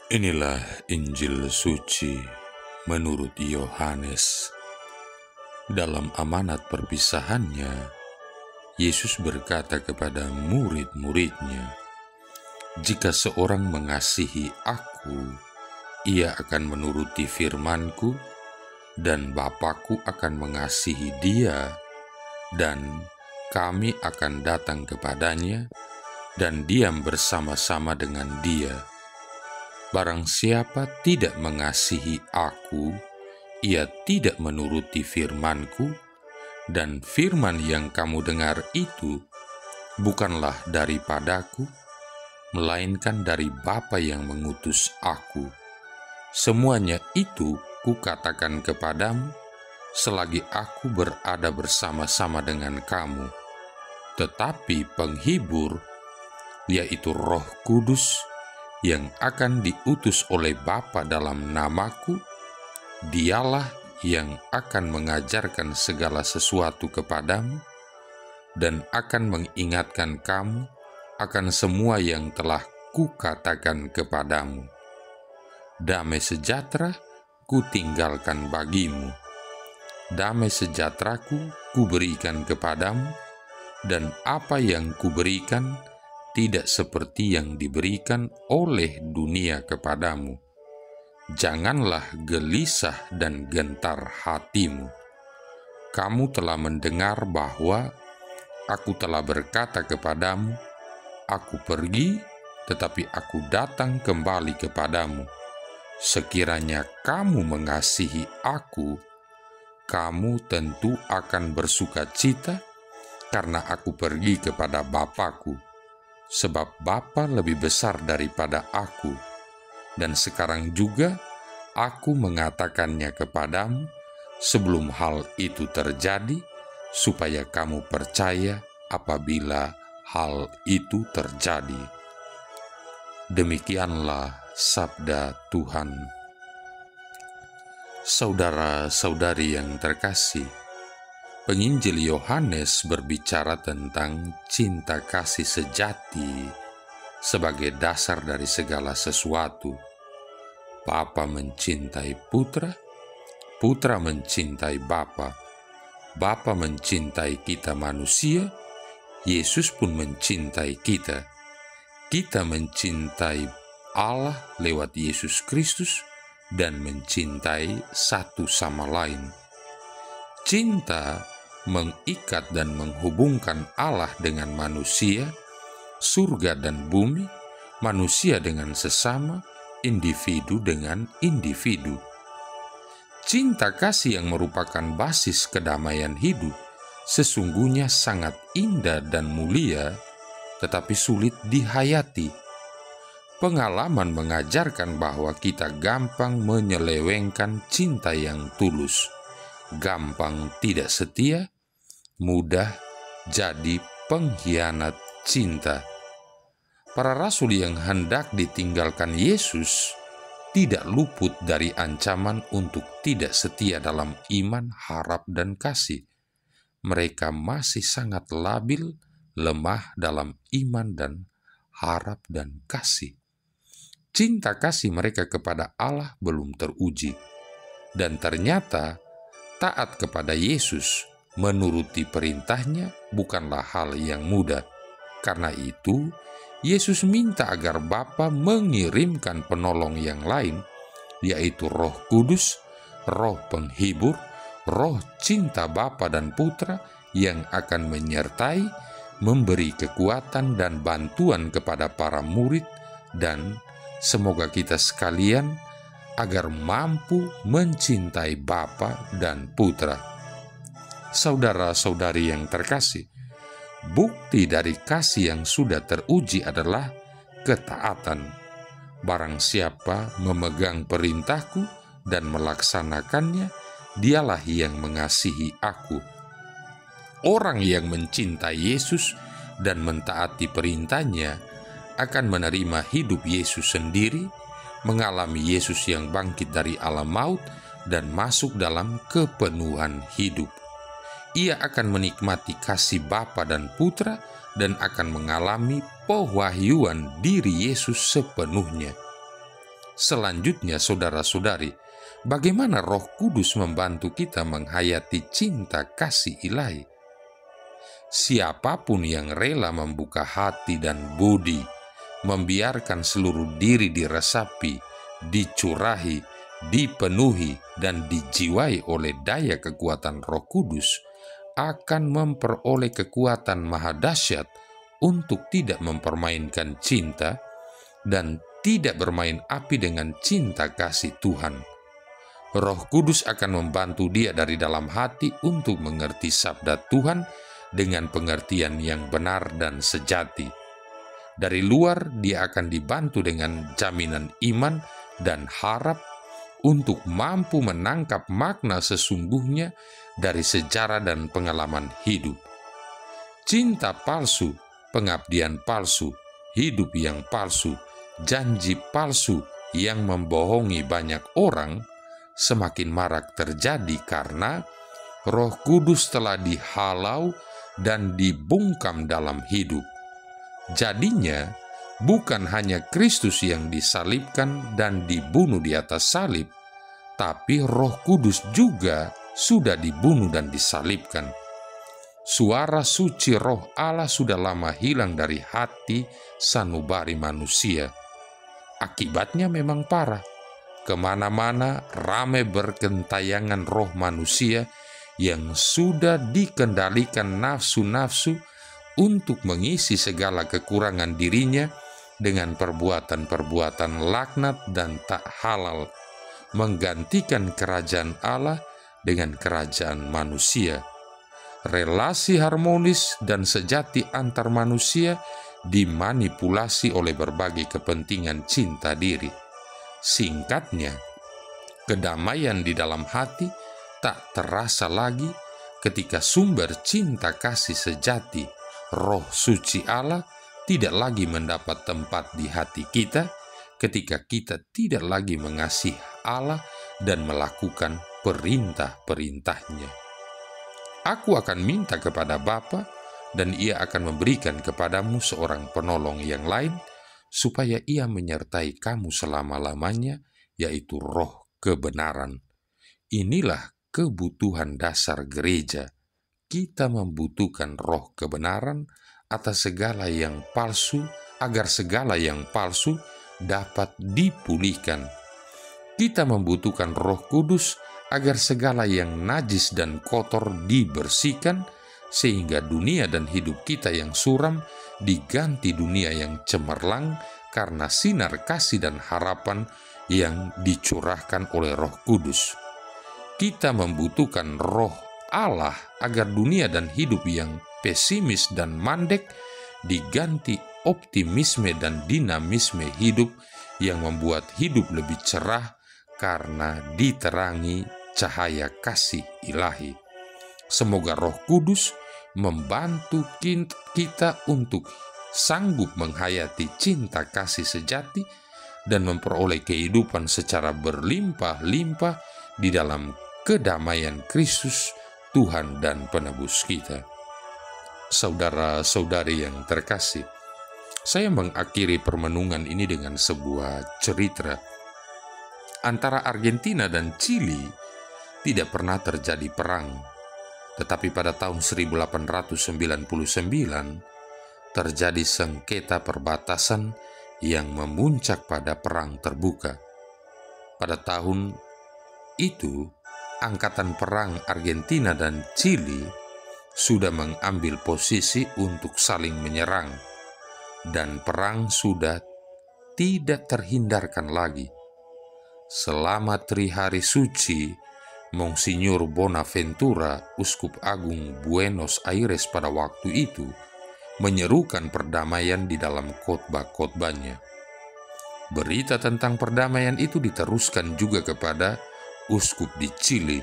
Inilah Injil suci menurut Yohanes. Dalam amanat perpisahannya, Yesus berkata kepada murid-muridnya, "Jika seorang mengasihi Aku, ia akan menuruti firman-Ku, dan Bapa-Ku akan mengasihi dia, dan Kami akan datang kepadanya dan diam bersama-sama dengan dia. Barang siapa tidak mengasihi Aku, ia tidak menuruti firman-Ku, dan firman yang kamu dengar itu bukanlah daripadaku, melainkan dari Bapa yang mengutus Aku. Semuanya itu kukatakan kepadamu selagi Aku berada bersama-sama dengan kamu. Tetapi penghibur, yaitu Roh Kudus, yang akan diutus oleh Bapa dalam namaku, dialah yang akan mengajarkan segala sesuatu kepadamu dan akan mengingatkan kamu akan semua yang telah kukatakan kepadamu. Damai sejahtera kutinggalkan bagimu. Damai sejahteraku kuberikan kepadamu, dan apa yang kuberikan tidak seperti yang diberikan oleh dunia kepadamu. Janganlah gelisah dan gentar hatimu. Kamu telah mendengar bahwa Aku telah berkata kepadamu, Aku pergi, tetapi Aku datang kembali kepadamu. Sekiranya kamu mengasihi Aku, kamu tentu akan bersuka cita karena Aku pergi kepada Bapa-Ku. Sebab Bapa lebih besar daripada Aku, dan sekarang juga Aku mengatakannya kepadamu sebelum hal itu terjadi, supaya kamu percaya apabila hal itu terjadi." Demikianlah sabda Tuhan. Saudara-saudari yang terkasih, Penginjil Yohanes berbicara tentang cinta kasih sejati sebagai dasar dari segala sesuatu. Bapa mencintai Putra, Putra mencintai Bapa, Bapa mencintai kita manusia, Yesus pun mencintai kita. Kita mencintai Allah lewat Yesus Kristus dan mencintai satu sama lain. Cinta mengikat dan menghubungkan Allah dengan manusia, surga dan bumi, manusia dengan sesama, individu dengan individu. Cinta kasih yang merupakan basis kedamaian hidup sesungguhnya sangat indah dan mulia, tetapi sulit dihayati. Pengalaman mengajarkan bahwa kita gampang menyelewengkan cinta yang tulus, gampang tidak setia, mudah jadi pengkhianat cinta. Para rasul yang hendak ditinggalkan Yesus tidak luput dari ancaman untuk tidak setia dalam iman, harap, dan kasih. Mereka masih sangat labil, lemah dalam iman dan harap dan kasih. Cinta kasih mereka kepada Allah belum teruji, dan ternyata taat kepada Yesus, menuruti perintahnya bukanlah hal yang mudah. Karena itu, Yesus minta agar Bapa mengirimkan penolong yang lain, yaitu Roh Kudus, Roh Penghibur, Roh cinta Bapa dan Putra yang akan menyertai, memberi kekuatan dan bantuan kepada para murid, dan semoga kita sekalian agar mampu mencintai Bapa dan Putra. Saudara-saudari yang terkasih, bukti dari kasih yang sudah teruji adalah ketaatan. Barang siapa memegang perintahku dan melaksanakannya, dialah yang mengasihi Aku. Orang yang mencintai Yesus dan mentaati perintahnya akan menerima hidup Yesus sendiri, mengalami Yesus yang bangkit dari alam maut dan masuk dalam kepenuhan hidup. Ia akan menikmati kasih Bapa dan Putra dan akan mengalami pewahyuan diri Yesus sepenuhnya. Selanjutnya, saudara-saudari, bagaimana Roh Kudus membantu kita menghayati cinta kasih ilahi? Siapapun yang rela membuka hati dan budi, membiarkan seluruh diri diresapi, dicurahi, dipenuhi, dan dijiwai oleh daya kekuatan Roh Kudus, akan memperoleh kekuatan mahadahsyat untuk tidak mempermainkan cinta dan tidak bermain api dengan cinta kasih Tuhan. Roh Kudus akan membantu dia dari dalam hati untuk mengerti sabda Tuhan dengan pengertian yang benar dan sejati. Dari luar, dia akan dibantu dengan jaminan iman dan harap untuk mampu menangkap makna sesungguhnya dari sejarah dan pengalaman hidup. Cinta palsu, pengabdian palsu, hidup yang palsu, janji palsu yang membohongi banyak orang semakin marak terjadi karena Roh Kudus telah dihalau dan dibungkam dalam hidup. Jadinya, bukan hanya Kristus yang disalibkan dan dibunuh di atas salib, tapi Roh Kudus juga sudah dibunuh dan disalibkan. Suara suci Roh Allah sudah lama hilang dari hati sanubari manusia. Akibatnya memang parah. Kemana-mana ramai bergentayangan roh manusia yang sudah dikendalikan nafsu-nafsu untuk mengisi segala kekurangan dirinya dengan perbuatan-perbuatan laknat dan tak halal, menggantikan kerajaan Allah dengan kerajaan manusia. Relasi harmonis dan sejati antar manusia dimanipulasi oleh berbagai kepentingan cinta diri. Singkatnya, kedamaian di dalam hati tak terasa lagi ketika sumber cinta kasih sejati, Roh Suci Allah, tidak lagi mendapat tempat di hati kita ketika kita tidak lagi mengasihi Allah dan melakukan perintah-perintahnya. Aku akan minta kepada Bapa, dan Ia akan memberikan kepadamu seorang penolong yang lain, supaya Ia menyertai kamu selama-lamanya, yaitu Roh kebenaran. Inilah kebutuhan dasar gereja. Kita membutuhkan Roh kebenaran atas segala yang palsu, agar segala yang palsu dapat dipulihkan. Kita membutuhkan Roh Kudus agar segala yang najis dan kotor dibersihkan, sehingga dunia dan hidup kita yang suram diganti dunia yang cemerlang karena sinar kasih dan harapan yang dicurahkan oleh Roh Kudus. Kita membutuhkan Roh Allah agar dunia dan hidup yang pesimis dan mandek diganti optimisme dan dinamisme hidup yang membuat hidup lebih cerah karena diterangi cahaya kasih ilahi. Semoga Roh Kudus membantu kita untuk sanggup menghayati cinta kasih sejati dan memperoleh kehidupan secara berlimpah-limpah di dalam kedamaian Kristus, Tuhan dan Penebus kita. Saudara-saudari yang terkasih, saya mengakhiri permenungan ini dengan sebuah cerita. Antara Argentina dan Chili tidak pernah terjadi perang, tetapi pada tahun 1899 terjadi sengketa perbatasan yang memuncak pada perang terbuka. Pada tahun itu, angkatan perang Argentina dan Chili sudah mengambil posisi untuk saling menyerang, dan perang sudah tidak terhindarkan lagi. Selama 3 hari suci, Monsinyur Bonaventura, Uskup Agung Buenos Aires pada waktu itu, menyerukan perdamaian di dalam khotbah-khotbahnya. Berita tentang perdamaian itu diteruskan juga kepada uskup di Chili.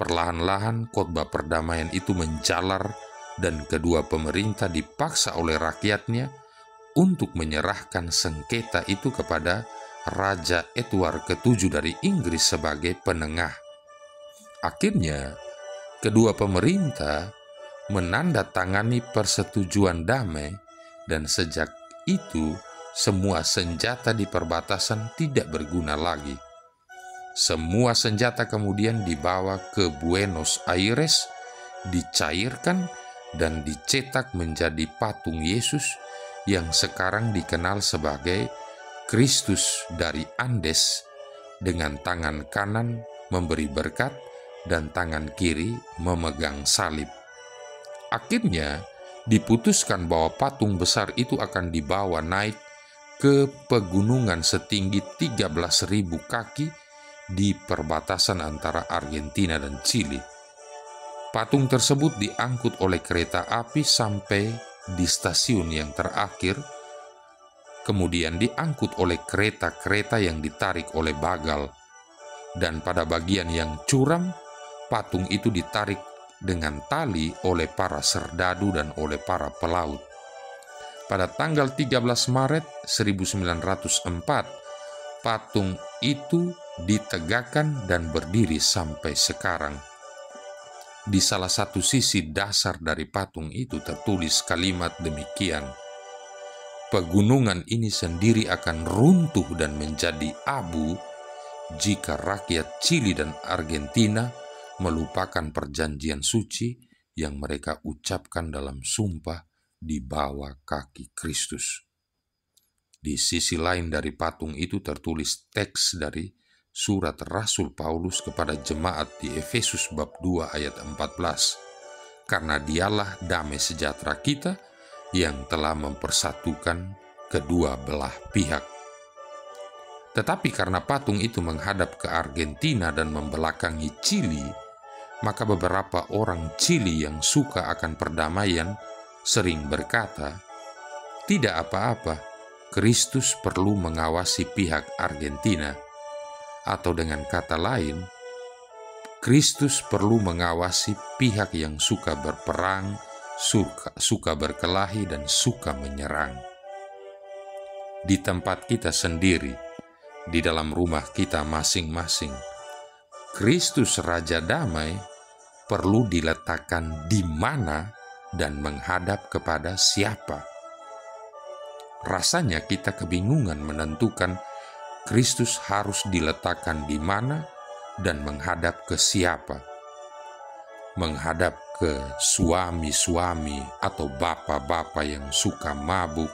Perlahan-lahan khotbah perdamaian itu menjalar dan kedua pemerintah dipaksa oleh rakyatnya untuk menyerahkan sengketa itu kepada Raja Edward ke-7 dari Inggris sebagai penengah. Akhirnya, kedua pemerintah menandatangani persetujuan damai, dan sejak itu semua senjata di perbatasan tidak berguna lagi. Semua senjata kemudian dibawa ke Buenos Aires, dicairkan dan dicetak menjadi patung Yesus yang sekarang dikenal sebagai Kristus dari Andes, dengan tangan kanan memberi berkat dan tangan kiri memegang salib. Akhirnya diputuskan bahwa patung besar itu akan dibawa naik ke pegunungan setinggi 13.000 kaki di perbatasan antara Argentina dan Chili. Patung tersebut diangkut oleh kereta api sampai di stasiun yang terakhir, kemudian diangkut oleh kereta-kereta yang ditarik oleh bagal, dan pada bagian yang curam, patung itu ditarik dengan tali oleh para serdadu dan oleh para pelaut. Pada tanggal 13 Maret 1904, patung itu ditegakkan dan berdiri sampai sekarang. Di salah satu sisi dasar dari patung itu tertulis kalimat demikian: "Pegunungan ini sendiri akan runtuh dan menjadi abu jika rakyat Chili dan Argentina melupakan perjanjian suci yang mereka ucapkan dalam sumpah di bawah kaki Kristus." Di sisi lain dari patung itu tertulis teks dari surat Rasul Paulus kepada jemaat di Efesus bab 2 ayat 14. "Karena dialah damai sejahtera kita yang telah mempersatukan kedua belah pihak." Tetapi karena patung itu menghadap ke Argentina dan membelakangi Chili, maka beberapa orang Chili yang suka akan perdamaian sering berkata, "Tidak apa-apa, Kristus perlu mengawasi pihak Argentina." Atau dengan kata lain, Kristus perlu mengawasi pihak yang suka berperang, suka berkelahi, dan suka menyerang. Di tempat kita sendiri, di dalam rumah kita masing-masing, Kristus Raja Damai perlu diletakkan di mana dan menghadap kepada siapa. Rasanya kita kebingungan menentukan Kristus harus diletakkan di mana dan menghadap ke siapa. Menghadap ke suami-suami atau bapak-bapak yang suka mabuk,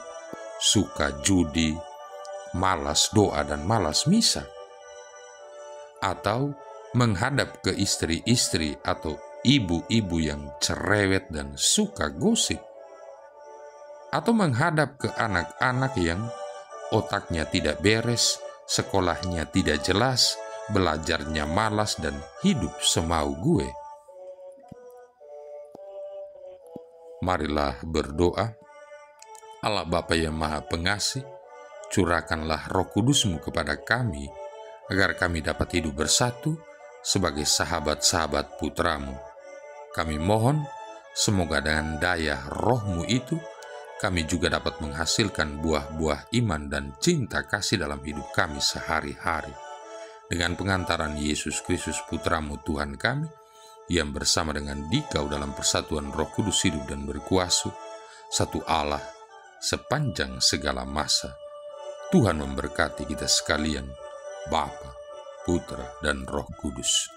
suka judi, malas doa dan malas misa. Atau menghadap ke istri-istri atau ibu-ibu yang cerewet dan suka gosip. Atau menghadap ke anak-anak yang otaknya tidak beres, sekolahnya tidak jelas, belajarnya malas, dan hidup semau gue. Marilah berdoa. Allah Bapa yang Maha Pengasih, curahkanlah Roh Kudus-Mu kepada kami, agar kami dapat hidup bersatu sebagai sahabat-sahabat Putra-Mu. Kami mohon, semoga dengan daya Roh-Mu itu, kami juga dapat menghasilkan buah-buah iman dan cinta kasih dalam hidup kami sehari-hari. Dengan pengantaran Yesus Kristus Putra-Mu Tuhan kami, yang bersama dengan Dikau dalam persatuan Roh Kudus hidup dan berkuasa, satu Allah sepanjang segala masa. Tuhan memberkati kita sekalian, Bapa, Putra, dan Roh Kudus.